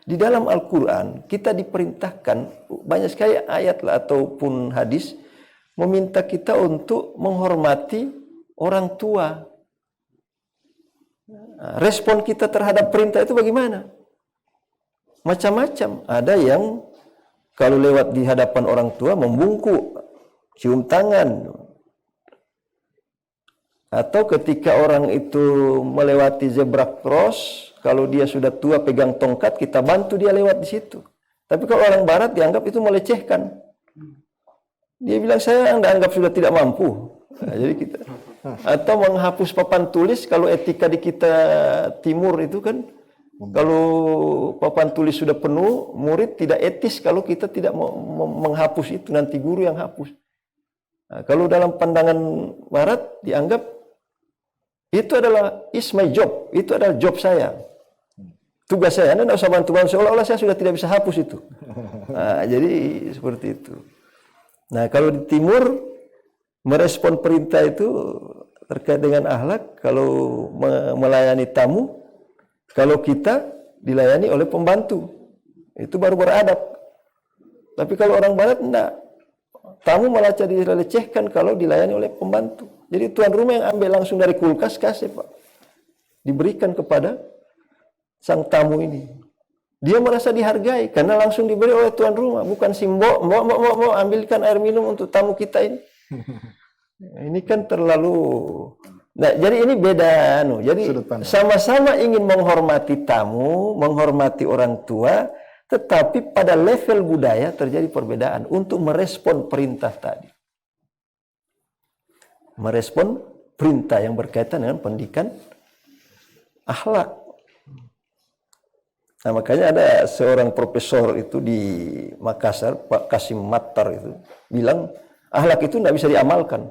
Di dalam Al-Quran kita diperintahkan banyak sekali ayat ataupun hadis meminta kita untuk menghormati orang tua. Respon kita terhadap perintah itu bagaimana? Macam-macam. Ada yang kalau lewat di hadapan orang tua membungkuk, cium tangan. Atau ketika orang itu melewati zebra cross, kalau dia sudah tua pegang tongkat, kita bantu dia lewat di situ. Tapi kalau orang barat dianggap itu melecehkan. Dia bilang, saya Anda anggap sudah tidak mampu. Nah, jadi kita atau menghapus papan tulis, kalau etika di kita timur itu kan, kalau papan tulis sudah penuh, murid tidak etis kalau kita tidak menghapus itu, nanti guru yang hapus. Nah, kalau dalam pandangan barat dianggap itu adalah is my job, itu adalah job saya. Tugas saya, Anda tidak usah bantu-bantu, seolah-olah saya sudah tidak bisa hapus itu. Nah, jadi seperti itu. Nah, kalau di timur merespon perintah itu terkait dengan akhlak, kalau melayani tamu, kalau kita dilayani oleh pembantu, itu baru beradab. Tapi kalau orang barat enggak. Tamu malah jadi dilecehkan kalau dilayani oleh pembantu. Jadi tuan rumah yang ambil langsung dari kulkas kasih, Pak. Diberikan kepada sang tamu ini. Dia merasa dihargai karena langsung diberi oleh tuan rumah, bukan simbol mau ambilkan air minum untuk tamu kita ini. Ini kan terlalu. Nah, jadi ini beda Jadi sama-sama ingin menghormati tamu, menghormati orang tua, tetapi pada level budaya terjadi perbedaan untuk merespon perintah tadi. Merespon perintah yang berkaitan dengan pendidikan akhlak. Nah, makanya ada seorang profesor itu di Makassar, Pak Kasim Mattar itu, bilang akhlak itu tidak bisa diamalkan.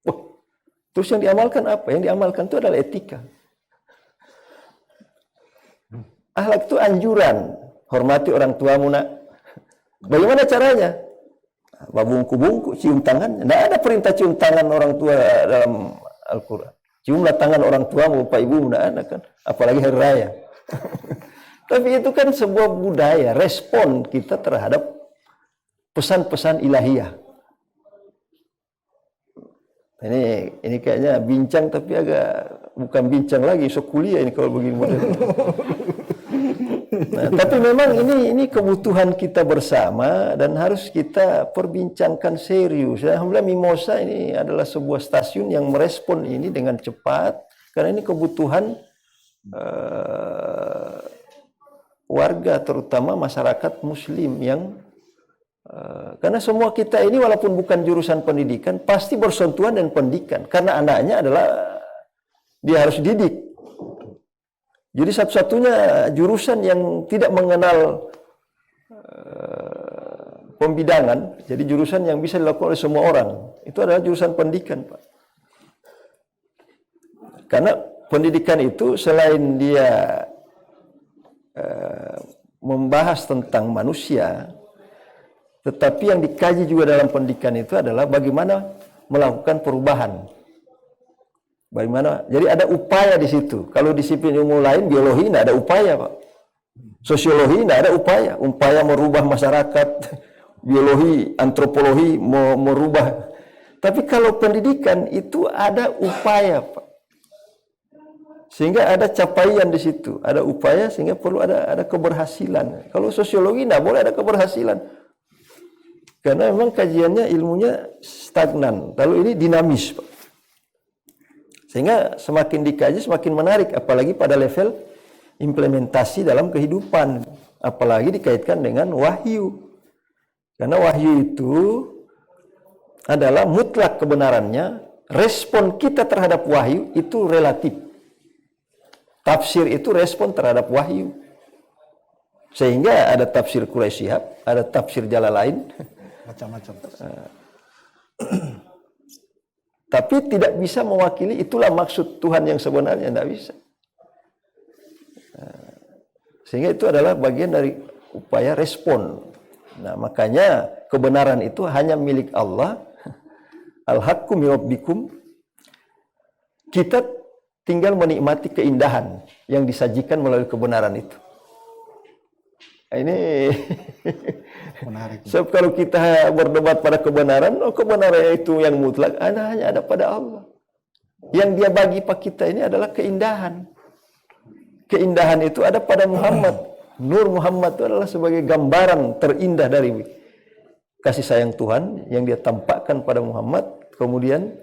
Oh, terus yang diamalkan apa? Yang diamalkan itu adalah etika. Akhlak itu anjuran. Hormati orang tuamu, nak. Bagaimana caranya? Bungku-bungku, cium tangan. Tidak ada perintah cium tangan orang tua dalam Al-Quran. Ciumlah tangan orang tuamu, bapak ibu, tidak ada kan. Apalagi hari raya. Tapi itu kan sebuah budaya, respon kita terhadap pesan-pesan ilahiyah. Ini kayaknya bincang tapi agak bukan bincang lagi, so kuliah ini kalau begini model. Nah, tapi memang ini kebutuhan kita bersama dan harus kita perbincangkan serius. Alhamdulillah Mimosa ini adalah sebuah stasiun yang merespon ini dengan cepat karena ini kebutuhan warga, terutama masyarakat muslim yang karena semua kita ini walaupun bukan jurusan pendidikan pasti bersentuhan dengan pendidikan karena anaknya adalah dia harus didik. Jadi satu-satunya jurusan yang tidak mengenal pembidangan, jadi jurusan yang bisa dilakukan oleh semua orang, itu adalah jurusan pendidikan, Pak. Karena pendidikan itu selain dia membahas tentang manusia, tetapi yang dikaji juga dalam pendidikan itu adalah bagaimana melakukan perubahan. Bagaimana? Jadi ada upaya di situ. Kalau disiplin ilmu lain, biologi tidak ada upaya, Pak. Sosiologi tidak ada upaya merubah masyarakat. Biologi, antropologi mau merubah. Tapi kalau pendidikan itu ada upaya, Pak. Sehingga ada capaian di situ, ada upaya sehingga perlu ada keberhasilan. Kalau sosiologi tidak boleh ada keberhasilan. Karena memang kajiannya ilmunya stagnan. Lalu ini dinamis, Pak. Sehingga semakin dikaji semakin menarik, apalagi pada level implementasi dalam kehidupan, apalagi dikaitkan dengan wahyu. Karena wahyu itu adalah mutlak kebenarannya, respon kita terhadap wahyu itu relatif. Tafsir itu respon terhadap wahyu. Sehingga ada tafsir Quraisy Shihab, ada tafsir Jalalain, macam-macam. Tapi tidak bisa mewakili itulah maksud Tuhan yang sebenarnya, tidak bisa. Sehingga itu adalah bagian dari upaya respon. Nah, makanya kebenaran itu hanya milik Allah. Al-haqqu min rabbikum. Kita tinggal menikmati keindahan yang disajikan melalui kebenaran itu. Ini Menarik. sebab kalau kita berdebat pada kebenaran, kebenaran itu yang mutlak hanya ada pada Allah. Yang dia bagi pada kita ini adalah keindahan. Keindahan itu ada pada Muhammad. Nur Muhammad itu adalah sebagai gambaran terindah dari kasih sayang Tuhan yang dia tampakkan pada Muhammad. Kemudian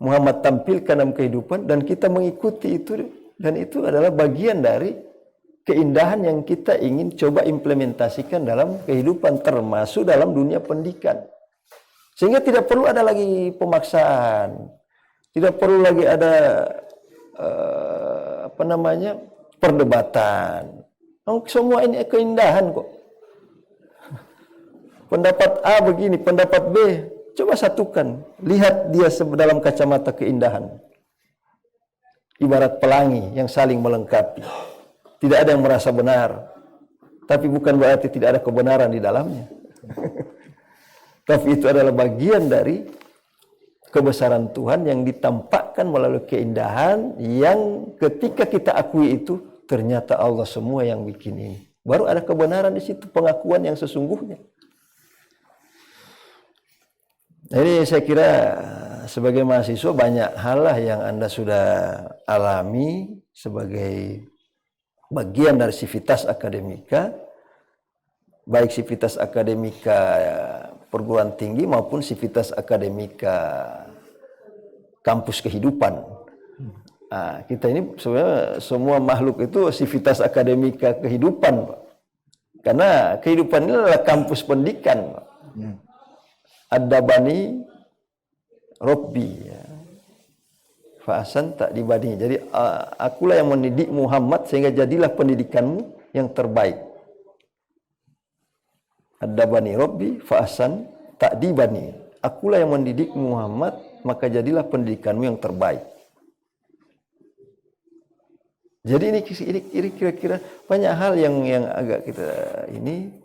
Muhammad tampilkan dalam kehidupan dan kita mengikuti itu. Dan itu adalah bagian dari keindahan yang kita ingin coba implementasikan dalam kehidupan, termasuk dalam dunia pendidikan. Sehingga tidak perlu ada lagi pemaksaan. Tidak perlu lagi ada perdebatan. Semua ini keindahan kok. Pendapat A begini, pendapat B, coba satukan. Lihat dia dalam kacamata keindahan. Ibarat pelangi yang saling melengkapi. Tidak ada yang merasa benar. Tapi bukan berarti tidak ada kebenaran di dalamnya. Tapi itu adalah bagian dari kebesaran Tuhan yang ditampakkan melalui keindahan yang ketika kita akui itu, ternyata Allah semua yang bikin ini. Baru ada kebenaran di situ, pengakuan yang sesungguhnya. Jadi saya kira sebagai mahasiswa banyak hal lah yang Anda sudah alami sebagai bagian dari sivitas akademika, baik sivitas akademika perguruan tinggi maupun sivitas akademika kampus kehidupan. Nah, kita ini sebenarnya semua makhluk itu sivitas akademika kehidupan, Pak. Karena kehidupan ini adalah kampus pendidikan, Pak. Ad-dabani Robbi, ya. Fa'asan tak dibanding. Jadi akulah yang mendidik Muhammad sehingga jadilah pendidikanmu yang terbaik. Ad-dabani Robbi fa'asan tak dibanding. Akulah yang mendidik Muhammad, maka jadilah pendidikanmu yang terbaik. Jadi ini kira-kira banyak hal yang agak kita ini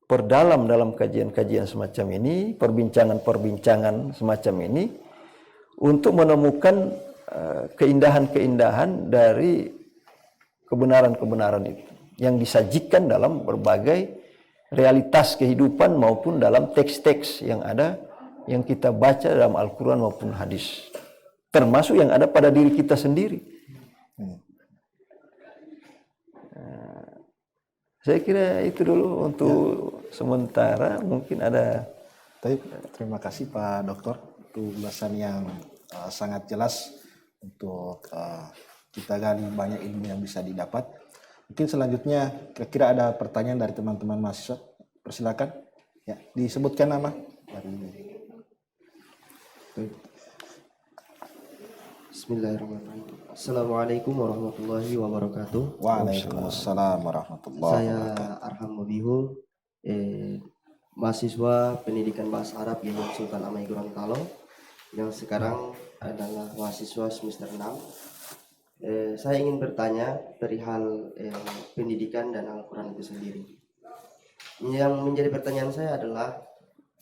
perdalam dalam kajian-kajian semacam ini, perbincangan-perbincangan semacam ini untuk menemukan keindahan-keindahan dari kebenaran-kebenaran itu yang disajikan dalam berbagai realitas kehidupan maupun dalam teks-teks yang ada yang kita baca dalam Al-Quran maupun hadis. Termasuk yang ada pada diri kita sendiri. Saya kira itu dulu untuk sementara. Mungkin ada. Terima kasih Pak Dokter untuk ulasan yang sangat jelas untuk kita gali banyak ilmu yang bisa didapat. Mungkin selanjutnya kira-kira ada pertanyaan dari teman-teman mahasiswa. Persilakan. Ya, disebutkan nama. Bismillahirrahmanirrahim. Assalamualaikum warahmatullahi wabarakatuh. Waalaikumsalam warahmatullahi wabarakatuh. Saya Arham Mubihul, mahasiswa pendidikan bahasa Arab Yayasan Sultan Amai Gorontalo yang sekarang adalah mahasiswa semester 6. Saya ingin bertanya perihal pendidikan dan Al-Quran itu sendiri. Yang menjadi pertanyaan saya adalah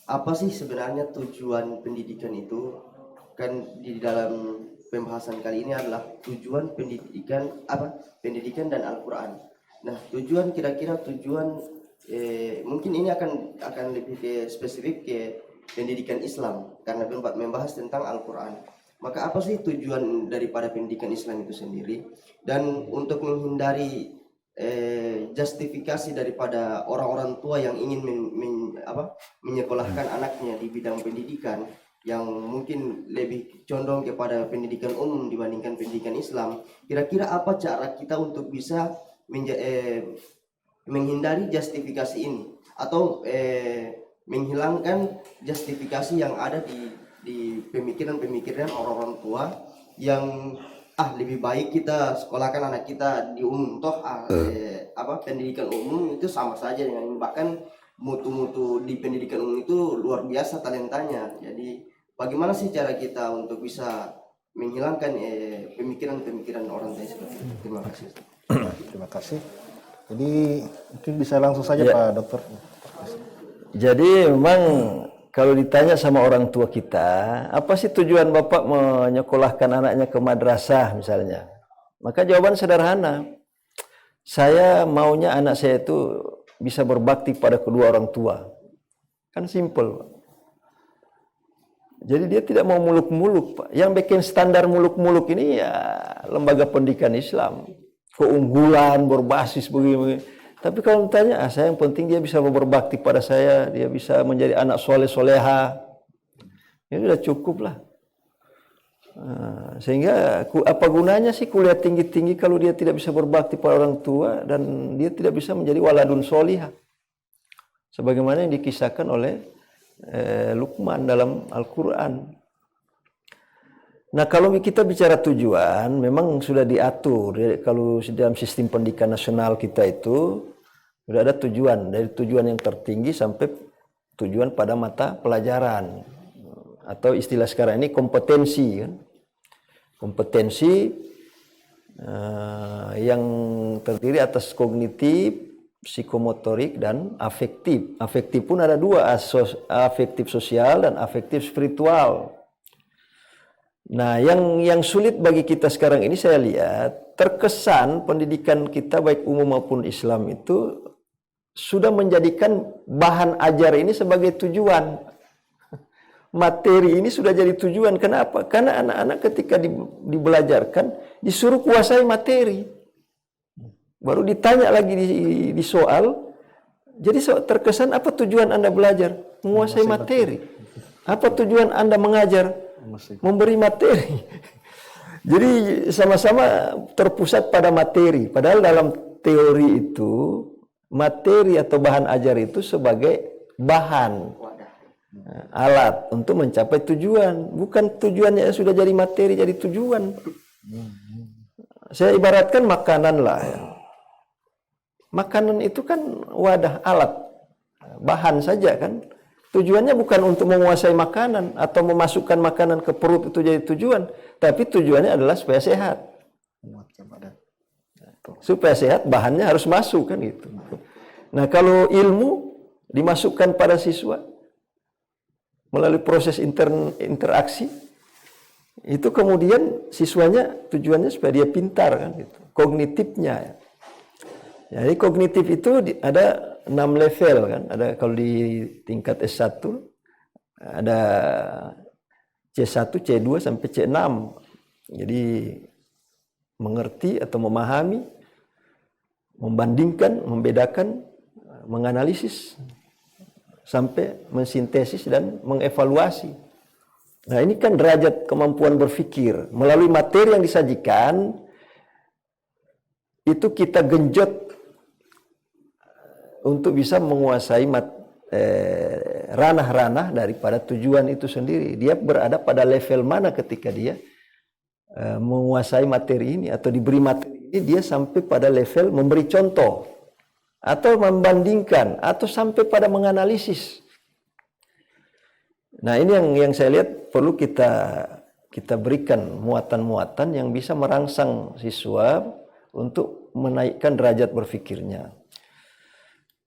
apa sih sebenarnya tujuan pendidikan itu? Kan di dalam pembahasan kali ini adalah tujuan pendidikan pendidikan dan Al-Quran. Nah, kira-kira tujuan mungkin ini akan lebih spesifik ke pendidikan Islam karena membahas tentang Al-Quran. Maka apa sih tujuan daripada pendidikan Islam itu sendiri? Dan untuk menghindari justifikasi daripada orang-orang tua yang ingin menyekolahkan anaknya di bidang pendidikan yang mungkin lebih condong kepada pendidikan umum dibandingkan pendidikan Islam, kira-kira apa cara kita untuk bisa menghindari justifikasi ini atau menghilangkan justifikasi yang ada di pemikiran-pemikiran orang-orang tua yang lebih baik kita sekolahkan anak kita di umum pendidikan umum itu sama saja dengan ini, bahkan mutu-mutu di pendidikan umum itu luar biasa talentanya. Jadi bagaimana sih cara kita untuk bisa menghilangkan pemikiran-pemikiran orang tua seperti itu? Terima kasih. Terima kasih. Jadi mungkin bisa langsung saja Pak Dokter. Jadi memang kalau ditanya sama orang tua kita, apa sih tujuan Bapak menyekolahkan anaknya ke madrasah misalnya? Maka jawaban sederhana. saya maunya anak saya itu bisa berbakti pada kedua orang tua. Kan simple, Pak. Jadi dia tidak mau muluk-muluk, Pak. Yang bikin standar muluk-muluk ini ya lembaga pendidikan Islam. Keunggulan, berbasis begini. Tapi kalau ditanya, saya yang penting dia bisa berbakti pada saya, dia bisa menjadi anak soleh-soleha. Ini sudah cukup lah. Sehingga apa gunanya sih kuliah tinggi-tinggi kalau dia tidak bisa berbakti pada orang tua dan dia tidak bisa menjadi waladun solihah. Sebagaimana yang dikisahkan oleh Luqman dalam Al-Quran. Nah, kalau kita bicara tujuan, memang sudah diatur. Kalau dalam sistem pendidikan nasional kita itu sudah ada tujuan, dari tujuan yang tertinggi sampai tujuan pada mata pelajaran. Atau istilah sekarang ini kompetensi, kan? Kompetensi yang terdiri atas kognitif, psikomotorik, dan afektif. Afektif pun ada dua, afektif sosial dan afektif spiritual. Nah, yang sulit bagi kita sekarang ini saya lihat, terkesan pendidikan kita baik umum maupun Islam itu sudah menjadikan bahan ajar ini sebagai tujuan. Materi ini sudah jadi tujuan. Kenapa? Karena anak-anak ketika dibelajarkan disuruh kuasai materi. Baru ditanya lagi di soal. Jadi terkesan apa tujuan Anda belajar? Menguasai materi. Apa tujuan Anda mengajar? Memberi materi. Jadi sama-sama terpusat pada materi. Padahal dalam teori itu materi atau bahan ajar itu sebagai bahan, alat untuk mencapai tujuan. Bukan tujuannya sudah jadi materi, jadi tujuan. Saya ibaratkan makanan lah. Ya. Makanan itu kan wadah, alat, bahan saja kan. Tujuannya bukan untuk menguasai makanan atau memasukkan makanan ke perut itu jadi tujuan. Tapi tujuannya adalah supaya sehat. Supaya sehat bahannya harus masuk kan gitu. Nah, kalau ilmu dimasukkan pada siswa melalui proses interaksi, itu kemudian siswanya tujuannya supaya dia pintar kan gitu. Kognitifnya. Jadi kognitif itu ada 6 level kan. Ada kalau di tingkat S1 ada C1, C2 sampai C6. Jadi mengerti atau memahami, membandingkan, membedakan, menganalisis sampai mensintesis dan mengevaluasi. Nah, ini kan derajat kemampuan berpikir. Melalui materi yang disajikan, itu kita genjot untuk bisa menguasai ranah-ranah daripada tujuan itu sendiri. Dia berada pada level mana ketika dia menguasai materi ini atau diberi materi ini, dia sampai pada level memberi contoh atau membandingkan atau sampai pada menganalisis. Nah, ini yang saya lihat perlu kita berikan muatan-muatan yang bisa merangsang siswa untuk menaikkan derajat berpikirnya.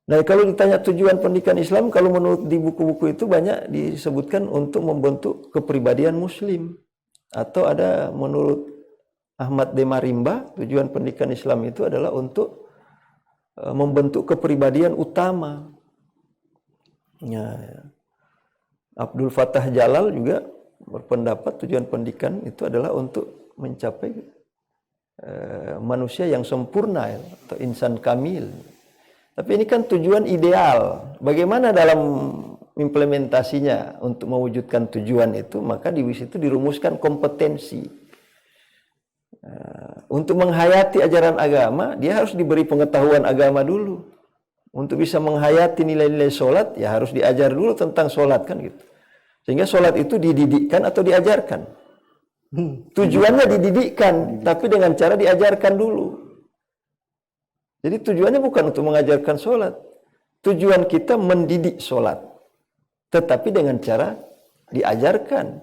Nah, kalau ditanya tujuan pendidikan Islam, kalau menurut di buku-buku itu banyak disebutkan untuk membentuk kepribadian Muslim. Atau ada menurut Ahmad Demarimba, tujuan pendidikan Islam itu adalah untuk membentuk kepribadian utama. Ya. Abdul Fattah Jalal juga berpendapat tujuan pendidikan itu adalah untuk mencapai manusia yang sempurna atau insan kamil. Tapi ini kan tujuan ideal. Bagaimana dalam implementasinya untuk mewujudkan tujuan itu? Maka di situ dirumuskan kompetensi. Untuk menghayati ajaran agama, dia harus diberi pengetahuan agama dulu. Untuk bisa menghayati nilai-nilai sholat, ya harus diajar dulu tentang sholat kan gitu. Sehingga sholat itu dididikkan atau diajarkan. Tujuannya dididikkan, tapi dengan cara diajarkan dulu. Jadi tujuannya bukan untuk mengajarkan sholat. Tujuan kita mendidik sholat. Tetapi dengan cara diajarkan.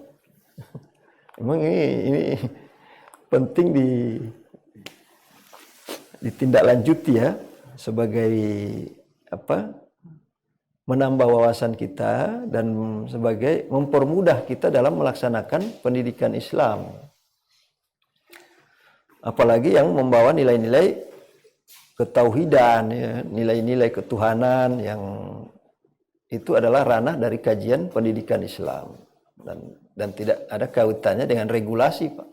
Memang ini penting ditindaklanjuti ya. Sebagai menambah wawasan kita dan sebagai mempermudah kita dalam melaksanakan pendidikan Islam. Apalagi yang membawa nilai-nilai ketauhidan, ya, nilai-nilai ketuhanan yang itu adalah ranah dari kajian pendidikan Islam dan tidak ada kaitannya dengan regulasi, Pak.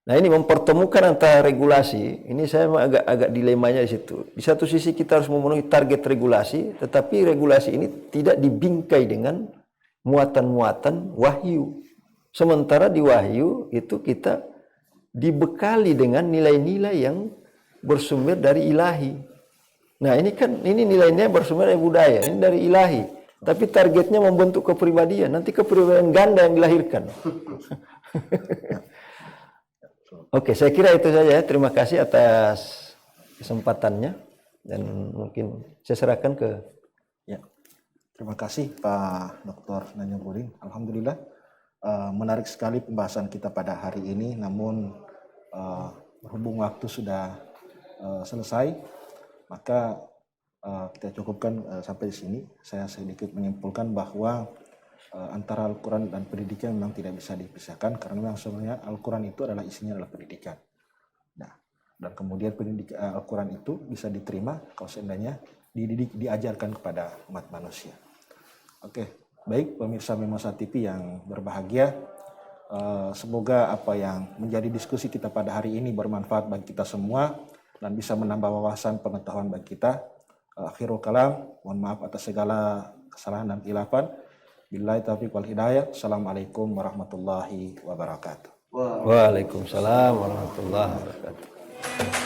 Nah, ini mempertemukan antara regulasi. Ini saya agak dilemanya di situ. Di satu sisi kita harus memenuhi target regulasi, tetapi regulasi ini tidak dibingkai dengan muatan-muatan wahyu. Sementara di wahyu itu kita dibekali dengan nilai-nilai yang bersumber dari ilahi. Nah, ini nilainya bersumber dari budaya, ini dari ilahi. Tapi targetnya membentuk kepribadian. Nanti kepribadian ganda yang dilahirkan. Oke, saya kira itu saja. Terima kasih atas kesempatannya dan mungkin saya serahkan ke. Ya, terima kasih Pak Dr. Nanyamuddin. Alhamdulillah menarik sekali pembahasan kita pada hari ini. Namun berhubung waktu sudah selesai, maka kita cukupkan sampai di sini. Saya sedikit menyimpulkan bahwa antara Al-Quran dan pendidikan memang tidak bisa dipisahkan, karena memang sebenarnya Al-Quran itu adalah isinya adalah pendidikan. Nah, dan kemudian pendidikan Al-Quran itu bisa diterima kalau seandainya diajarkan kepada umat manusia. Oke, baik pemirsa Mimosa TV yang berbahagia, semoga apa yang menjadi diskusi kita pada hari ini bermanfaat bagi kita semua dan bisa menambah wawasan pengetahuan bagi kita. Akhirul kalam, mohon maaf atas segala kesalahan dan khilafan. Billahi taufiq wal hidayah. Assalamualaikum warahmatullahi wabarakatuh. Waalaikumsalam warahmatullahi wabarakatuh.